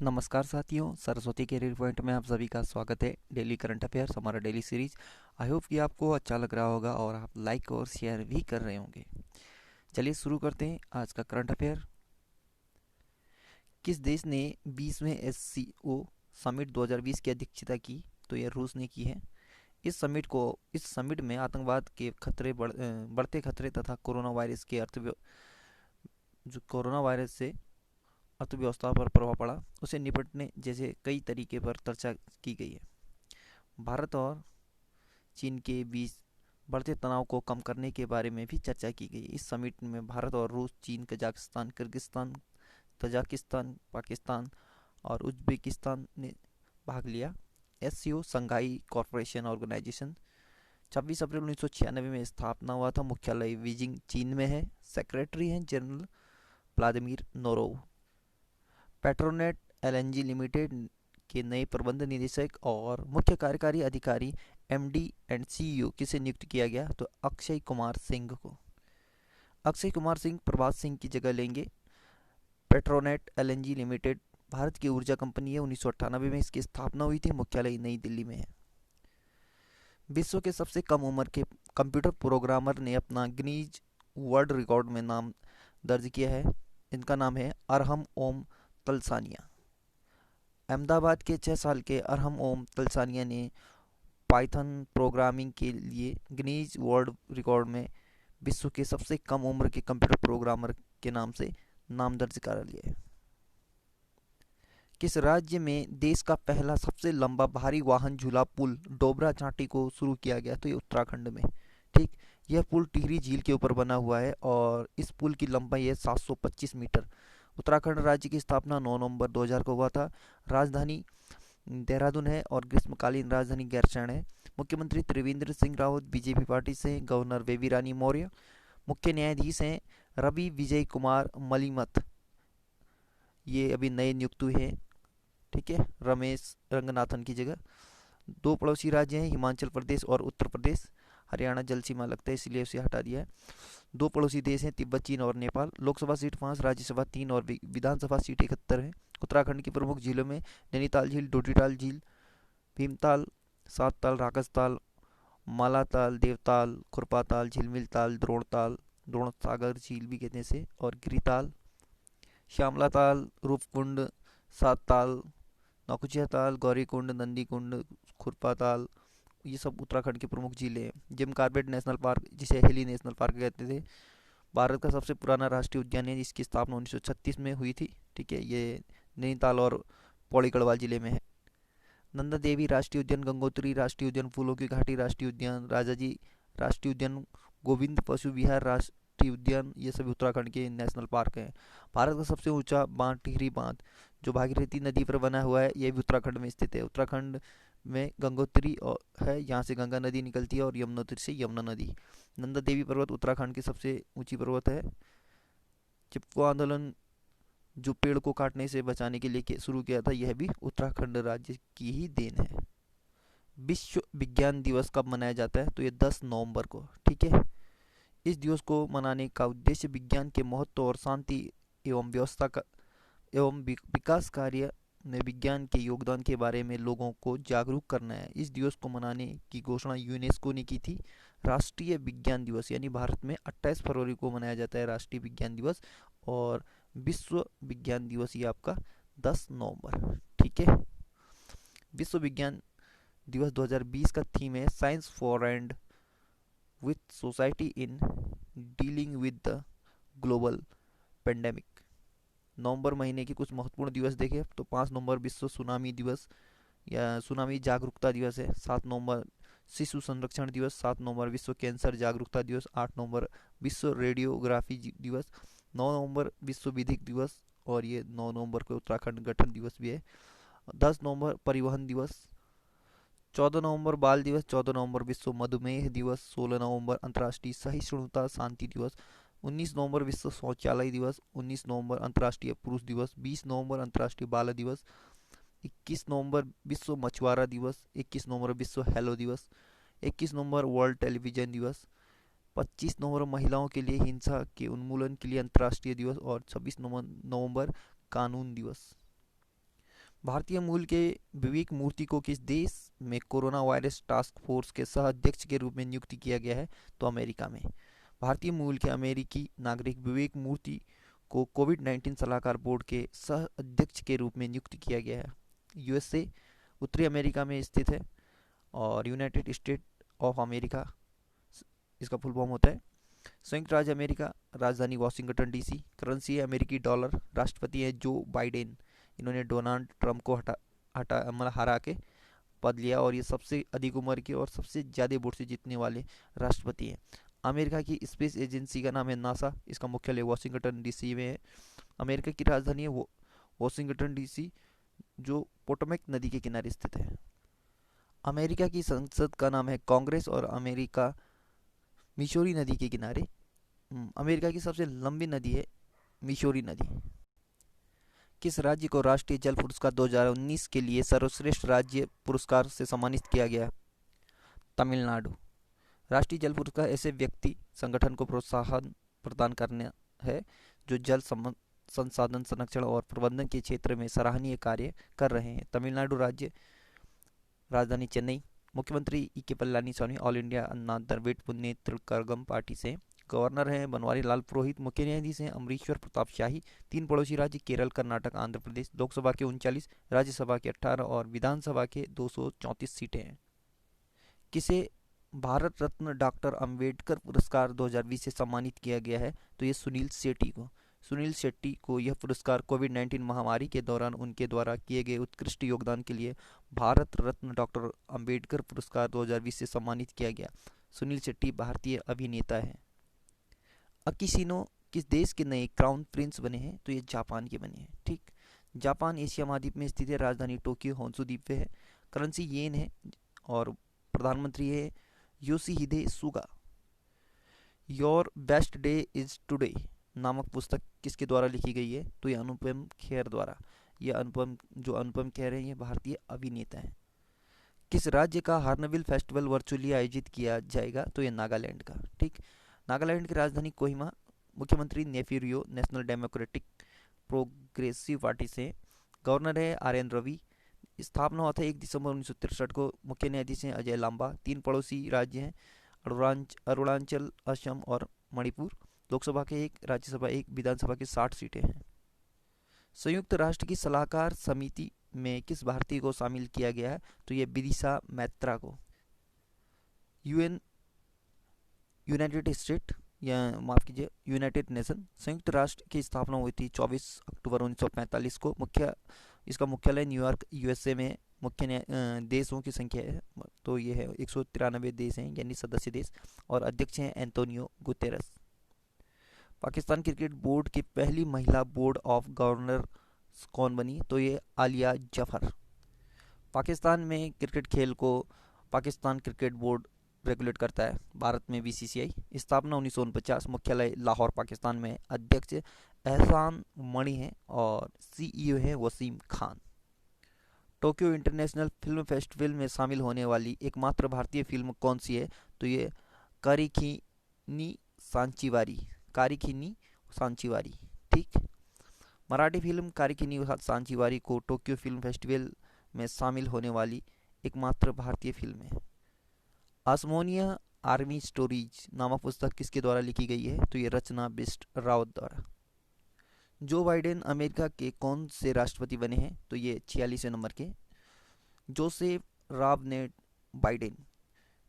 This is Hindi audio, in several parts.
नमस्कार साथियों, सरस्वती कैरियर पॉइंट में आप सभी का स्वागत है। डेली करंट अफेयर्स हमारा डेली सीरीज। आई होप कि आपको अच्छा लग रहा होगा और आप लाइक और शेयर भी कर रहे होंगे। चलिए शुरू करते हैं आज का करंट अफेयर। किस देश ने 20वें एससीओ समिट 2020 की अध्यक्षता की? तो यह रूस ने की है। इस समिट में आतंकवाद के बढ़ते खतरे तथा कोरोना वायरस से अर्थव्यवस्था पर प्रभाव पड़ा, उसे निपटने जैसे कई तरीके पर चर्चा की गई है। भारत और चीन के बीच बढ़ते तनाव को कम करने के बारे में भी चर्चा की गई। इस समिट में भारत और रूस, चीन, कजाकिस्तान, किर्गिस्तान, तजाकिस्तान, पाकिस्तान और उज्बेकिस्तान ने भाग लिया। एससीओ संघाई कॉरपोरेशन ऑर्गेनाइजेशन 26 अप्रैल 1996 में स्थापना हुआ था। मुख्यालय बीजिंग चीन में है। सेक्रेटरी हैं general Vladimir Norov. Petronet LNG limited के नए प्रबंध निदेशक और मुख्य कार्यकारी अधिकारी एमडी एंड सीईओ किसे नियुक्त किया गया? तो अक्षय कुमार सिंह को। अक्षय कुमार सिंह प्रभात सिंह की जगह लेंगे। पेट्रोनेट एलएनजी लिमिटेड भारत की ऊर्जा कंपनी है। 1998 में इसकी स्थापना हुई थी। मुख्यालय नई दिल्ली में है। विश्व के सबसे कम उम्र के कंप्यूटर प्रोग्रामर ने अपना गिनीज वर्ल्ड रिकॉर्ड में नाम दर्ज किया है। इनका नाम है अरहम ओम तलसानिया। अहमदाबाद के 6 साल के अरहम ओम तलसानिया ने पाइथन प्रोग्रामिंग के लिए गिनीज वर्ल्ड रिकॉर्ड में विश्व के सबसे कम उम्र के कंप्यूटर प्रोग्रामर के नाम से नाम दर्ज करा लिया है। किस राज्य में देश का पहला सबसे लंबा भारी वाहन झूला पुल डोबरा चांटी को शुरू किया गया? तो ये उत्तराखंड में। ठीक, यह पुल टिहरी झील के ऊपर बना हुआ है और इस पुल की लंबाई है 725 मीटर। उत्तराखंड राज्य की स्थापना 9 नवंबर 2000 को हुआ था। राजधानी देहरादून है और ग्रीष्मकालीन राजधानी गैरसैंण है। मुख्यमंत्री त्रिवेंद्र सिंह रावत बीजेपी पार्टी से हैं। गवर्नर बेबी रानी मौर्य। मुख्य न्यायाधीश हैं रवि विजय कुमार मलिमथ, ये अभी नए नियुक्त हुए हैं। ठीक है, रमेश रंगनाथन की जगह। दो पड़ोसी राज्य हैं हिमाचल प्रदेश और उत्तर प्रदेश। हरियाणा जल सीमा लगता है इसलिए उसे हटा दिया है। दो पड़ोसी देश हैं तिब्बत, चीन और नेपाल। लोकसभा सीट 5, राज्यसभा 3 और विधानसभा सीट 71 है। उत्तराखंड की प्रमुख झीलों में नैनीताल झील, डोडीताल झील, भीमताल, सातताल, राकसताल, मालाताल, देवताल, खुरपाताल, झिलमिल ताल, द्रोणताल, द्रोण सागर झील भी कहते हैं इसे, और गिरिताल, श्यामलाताल, रूपकुंड, सातताल, नौकुचिया ताल, गौरीकुंड, नंदीकुंड, खुरपाताल, ये सब उत्तराखंड की प्रमुख झीलें हैं। जिम कॉर्बेट नेशनल पार्क, जिसे हिली नेशनल पार्क कहते थे, भारत का सबसे पुराना राष्ट्रीय उद्यान है जिसकी स्थापना 1936 में हुई थी। ठीक है, ये नैनीताल और पौड़ी गढ़वाल जिले में है। नंदा देवी राष्ट्रीय उद्यान, गंगोत्री राष्ट्रीय उद्यान, फूलों की घाटी राष्ट्रीय उद्यान, राजाजी राष्ट्रीय उद्यान, गोविंद पशु विहार राष्ट्रीय उद्यान, ये सभी उत्तराखंड के नेशनल पार्क हैं। भारत का सबसे ऊंचा बांध टिहरी बांध जो भागीरथी नदी पर बना हुआ है, यह भी उत्तराखंड में स्थित है। उत्तराखंड में गंगोत्री है, यहाँ से गंगा नदी निकलती है, और यमुनोत्री से यमुना नदी। नंदा देवी पर्वत उत्तराखंड की सबसे ऊंची पर्वत है। चिपको आंदोलन जो पेड़ को काटने से बचाने के लिए शुरू किया था, यह भी उत्तराखंड राज्य की ही देन है। विश्व विज्ञान दिवस कब मनाया जाता है? तो ये 10 नवंबर को। ठीक है, इस दिवस को मनाने का उद्देश्य विज्ञान के महत्व और शांति एवं व्यवस्था का एवं विकास कार्य में विज्ञान के योगदान के बारे में लोगों को जागरूक करना है। इस दिवस को मनाने की घोषणा यूनेस्को ने की थी। राष्ट्रीय विज्ञान दिवस यानी भारत में 28 फरवरी को मनाया जाता है राष्ट्रीय विज्ञान दिवस, और विश्व विज्ञान दिवस ये आपका 10 नवंबर। ठीक है, विश्व विज्ञान दिवस 2020 का थीम है science for and with society in dealing with the global pandemic. नवंबर महीने के कुछ महत्वपूर्ण दिवस देखें तो 5 नवंबर विश्व सुनामी दिवस या सुनामी जागरूकता दिवस है। 7 नवंबर शिशु संरक्षण दिवस। 7 नवंबर विश्व कैंसर जागरूकता दिवस। 8 नवंबर विश्व रेडियोग्राफी दिवस। 9 नवंबर विश्व विधिक दिवस, और ये 9 नवंबर को उत्तराखंड गठन दिवस भी है। 10 नवंबर परिवहन दिवस। 14 नवंबर बाल दिवस। 14 नवंबर विश्व मधुमेह दिवस। 16 नवंबर अंतर्राष्ट्रीय सहिष्णुता शांति दिवस। 19 नवंबर विश्व शौचालय दिवस। 19 नवंबर अंतर्राष्ट्रीय पुरुष दिवस। 20 नवंबर अंतर्राष्ट्रीय बाल दिवस। 21 नवंबर विश्व मछुआरा दिवस। 21 नवंबर विश्व हेलो दिवस। 21 नवंबर वर्ल्ड टेलीविजन दिवस। 25 नवंबर महिलाओं के लिए हिंसा के उन्मूलन के लिए अंतर्राष्ट्रीय दिवस, और 26 नवंबर कानून दिवस। भारतीय मूल के विवेक मूर्ति को किस देश में कोरोना वायरस टास्क फोर्स के सह अध्यक्ष के रूप में नियुक्त किया गया है? तो अमेरिका में। भारतीय मूल के अमेरिकी नागरिक विवेक मूर्ति को कोविड 19 सलाहकार बोर्ड के सह अध्यक्ष के रूप में नियुक्त किया गया है। यूएसए उत्तरी अमेरिका में स्थित है और यूनाइटेड स्टेट ऑफ अमेरिका इसका फुल फॉर्म होता है। संयुक्त राज्य अमेरिका, राजधानी वॉशिंगटन डीसी, करेंसी है अमेरिकी डॉलर, राष्ट्रपति है जो बाइडेन। इन्होंने डोनाल्ड ट्रंप को हटा हटा मतलब हरा के पद लिया और ये सबसे अधिक उम्र के और सबसे ज़्यादा वोट से जीतने वाले राष्ट्रपति हैं। अमेरिका की स्पेस एजेंसी का नाम है नासा, इसका मुख्यालय वॉशिंगटन डीसी में है। अमेरिका की राजधानी है वॉशिंगटन डीसी, जो पोटोमेक नदी के किनारे स्थित है। अमेरिका की संसद का नाम है कांग्रेस और अमेरिका मिशोरी नदी के किनारे। अमेरिका की सबसे लंबी नदी है मिशोरी नदी। किस राज्य को राष्ट्रीय जल पुरस्कार 2019 के लिए सर्वश्रेष्ठ राज्य पुरस्कार से सम्मानित किया गया? तमिलनाडु। राष्ट्रीय जल पुरस्कार ऐसे व्यक्ति संगठन को प्रोत्साहन प्रदान करना है जो संसाधन संरक्षण और प्रबंधन के क्षेत्र में सराहनीय कार्य कर रहे हैं। तमिलनाडु राज्य, राजधानी चेन्नई, मुख्यमंत्री ई के पलानीस्वामी ऑल इंडिया अन्ना द्रविड़ मुन्नेत्र कळगम पार्टी से। गवर्नर हैं बनवारी लाल पुरोहित। मुख्य न्यायाधीश हैं अमरीश्वर प्रताप शाही। तीन पड़ोसी राज्य केरल, कर्नाटक, आंध्र प्रदेश। लोकसभा के 39, राज्यसभा के 18 और विधानसभा के 234 सीटें हैं। किसे भारत रत्न डॉक्टर अंबेडकर पुरस्कार 2020 से सम्मानित किया गया है? तो ये सुनील शेट्टी को। सुनील शेट्टी को यह पुरस्कार कोविड 19 महामारी के दौरान उनके द्वारा किए गए उत्कृष्ट योगदान के लिए भारत रत्न डॉक्टर अंबेडकर पुरस्कार 2020 से सम्मानित किया गया। सुनील शेट्टी भारतीय अभिनेता हैं। अकिशिनो किस देश के नए क्राउन प्रिंस बने हैं? तो ये जापान के बने हैं। ठीक, जापान एशिया महाद्वीप में स्थित है, राजधानी टोक्यो होन्शु द्वीप पे है। करेंसी येन है और प्रधानमंत्री है Yoshihide Suga. Your best day is today नामक पुस्तक किसके द्वारा लिखी गई है? तो ये अनुपम खेर द्वारा। ये अनुपम खेर हैं, ये भारतीय अभिनेता हैं। किस राज्य का हार्नबिल फेस्टिवल वर्चुअली आयोजित किया जाएगा? तो ये नागालैंड का। ठीक, नागालैंड की राजधानी कोहिमा। मुख्यमंत्री नेफिरियो नेशनल डेमोक्रेटिक प्रोग्रेसिव पार्टी से। गवर्नर है आर एन रवि। स्थापना हुआ था 1 दिसंबर 1963 को। मुख्य न्यायाधीश हैं अजय लांबा। तीन पड़ोसी राज्य हैं अरुणाचल, असम और मणिपुर। लोकसभा के 1, राज्यसभा 1, विधानसभा की 60 सीटें हैं। संयुक्त राष्ट्र की सलाहकार समिति में किस भारतीय को शामिल किया गया है? तो ये विदिशा मैत्रा को। यूएन यूनाइटेड स्टेट या माफ़ कीजिए यूनाइटेड नेशन। संयुक्त राष्ट्र की स्थापना हुई थी 24 अक्टूबर 1945 को। इसका मुख्यालय न्यूयॉर्क यूएसए में। मुख्य देशों की संख्या है तो ये है 193 देश हैं यानी सदस्य देश, और अध्यक्ष हैं Antonio Guterres. Pakistan cricket board की पहली महिला बोर्ड ऑफ गवर्नर कौन बनी? तो ये आलिया जफर। पाकिस्तान में क्रिकेट खेल को पाकिस्तान क्रिकेट बोर्ड रेगुलेट करता है। भारत में बीसीसीआई। स्थापना 1949। मुख्यालय लाहौर पाकिस्तान में। अध्यक्ष एहसान मणि हैं और सीईओ हैं Wasim Khan. Tokyo international film festival में शामिल होने वाली एकमात्र भारतीय फिल्म कौन सी है? तो ये कारिखिनी सांचीवारी। कारिखिनी सांचीवारी। ठीक, मराठी फिल्म कारिखिनी सांचीवारी को टोक्यो फिल्म फेस्टिवल में शामिल होने वाली एकमात्र भारतीय फिल्म है। आसमोनिया आर्मी स्टोरीज नामक पुस्तक किसके द्वारा लिखी गई है? तो ये रचना बिष्ट रावत द्वारा। जो बाइडेन अमेरिका के कौन से राष्ट्रपति बने हैं? तो ये 46वें नंबर के। जोसेफ रावनेट बाइडेन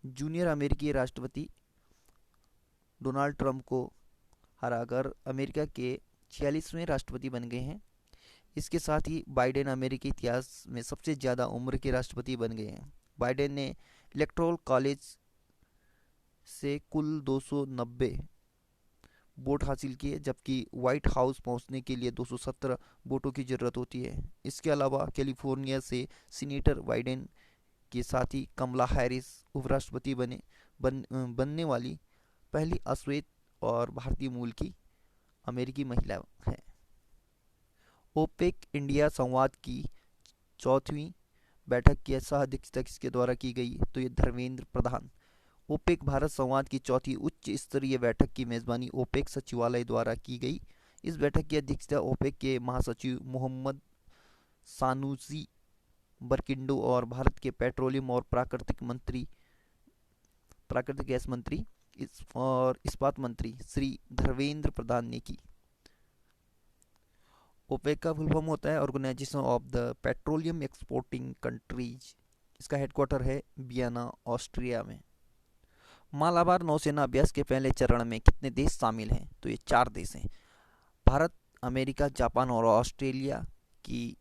जूनियर अमेरिकी राष्ट्रपति डोनाल्ड ट्रंप को हराकर अमेरिका के 46वें राष्ट्रपति बन गए हैं। इसके साथ ही बाइडेन अमेरिकी इतिहास में सबसे ज़्यादा उम्र के राष्ट्रपति बन गए हैं। बाइडेन ने इलेक्टोरल कॉलेज से कुल 290 वोट हासिल किए, जबकि व्हाइट हाउस पहुंचने के लिए 217 वोटों की ज़रूरत होती है। इसके अलावा कैलिफोर्निया से सीनेटर बाइडेन के साथ ही कमला हैरिस उपराष्ट्रपति बनने वाली पहली अश्वेत और भारतीय मूल की अमेरिकी महिला है। ओपेक इंडिया संवाद की 4वीं बैठक की सह अध्यक्षता किसके द्वारा की गई? तो ये धर्मेंद्र प्रधान। ओपेक भारत संवाद की 4थी उच्च स्तरीय बैठक की मेजबानी ओपेक सचिवालय द्वारा की गई। इस बैठक की अध्यक्षता ओपेक के महासचिव मोहम्मद सानुसी बरकिंडो और भारत के पेट्रोलियम और प्राकृतिक गैस मंत्री और इस्पात मंत्री श्री धर्मेंद्र प्रधान ने की। ओपेक का फुल फॉर्म होता है organisation of the petroleum exporting countries. इसका हेडक्वार्टर है वियना, ऑस्ट्रिया में। मालाबार नौसेना अभ्यास के पहले चरण में कितने देश शामिल हैं? तो ये 4 देश हैं। भारत, अमेरिका, जापान और ऑस्ट्रेलिया की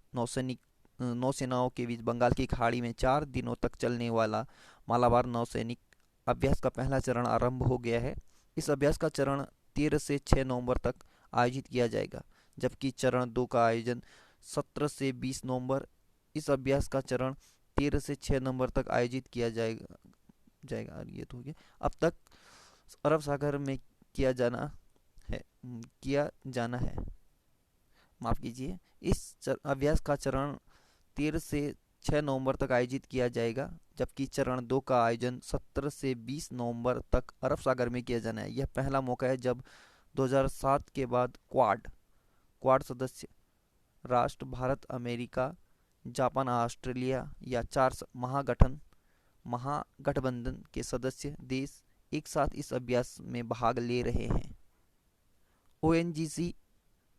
नौसेनाओं के बीच बंगाल की खाड़ी में 4 दिनों तक चलने वाला मालाबार नौसैनिक अभ्यास का पहला चरण आरंभ हो गया है। इस अभ्यास का चरण 13 से 6 नवंबर तक आयोजित किया जाएगा, जबकि चरण 2 का आयोजन 17 से 20 नवंबर। इस अभ्यास का चरण 13 से 6 नवंबर तक आयोजित किया जाएगा और ये तो हो गया। अब तक अरब सागर में किया जाना है, माफ कीजिए। अभ्यास का चरण 13 से 6 नवंबर तक आयोजित किया जाएगा, जबकि चरण 2 का आयोजन 17 से 20 नवंबर तक अरब सागर में किया जाना है। यह पहला मौका है जब 2007 के बाद क्वाड सदस्य राष्ट्र भारत, अमेरिका, जापान, ऑस्ट्रेलिया या 4 महागठबंधन के सदस्य देश एक साथ इस अभ्यास में भाग ले रहे हैं। ओएनजीसी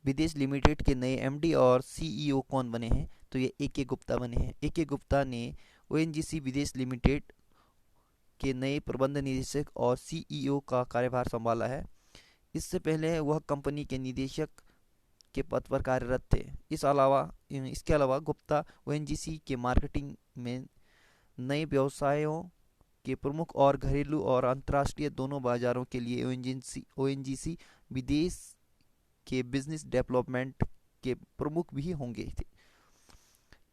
विदेश लिमिटेड के नए एमडी और सीईओ कौन बने हैं? तो ये ए के गुप्ता बने हैं। ए के गुप्ता ने ओएनजीसी विदेश लिमिटेड के नए प्रबंध निदेशक और सीईओ का कार्यभार संभाला है। इससे पहले वह कंपनी के निदेशक के पद पर कार्यरत थे। इसके अलावा गुप्ता ओएनजीसी के मार्केटिंग में नए व्यवसायों के प्रमुख और घरेलू और अंतर्राष्ट्रीय दोनों बाजारों के लिए ओएनजीसी विदेश के बिजनेस डेवलपमेंट के प्रमुख भी होंगे थे।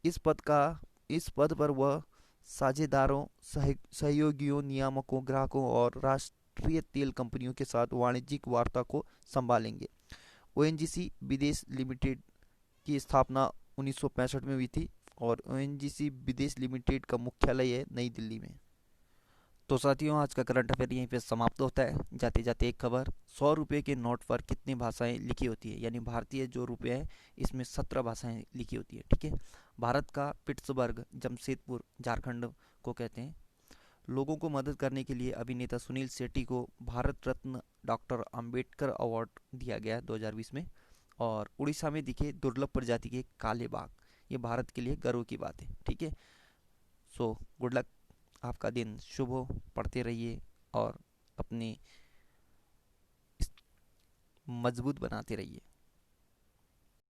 इस पद पर वह साझेदारों, सहयोगियों, नियामकों, ग्राहकों और राष्ट्रीय तेल कंपनियों के साथ वाणिज्यिक वार्ता को संभालेंगे। ओएनजीसी विदेश लिमिटेड की स्थापना 1965 में हुई थी और ओएनजीसी विदेश लिमिटेड का मुख्यालय है नई दिल्ली में। तो साथियों, आज का करंट अफेयर यहीं पे समाप्त होता है। जाते जाते एक खबर, 100 रुपये के नोट पर कितनी भाषाएं लिखी होती है? यानी भारतीय जो रुपये है इसमें 17 भाषाएं लिखी होती है। ठीक है। भारत का पिट्सबर्ग, जमशेदपुर, झारखंड को कहते हैं। लोगों को मदद करने के लिए अभिनेता सुनील शेट्टी को भारत रत्न डॉक्टर अंबेडकर अवार्ड दिया गया 2020 में। और उड़ीसा में दिखे दुर्लभ प्रजाति के काले बाघ, ये भारत के लिए गर्व की बात है। ठीक है। सो गुड लक, आपका दिन शुभ हो, पढ़ते रहिए और अपनी मजबूत बनाते रहिए।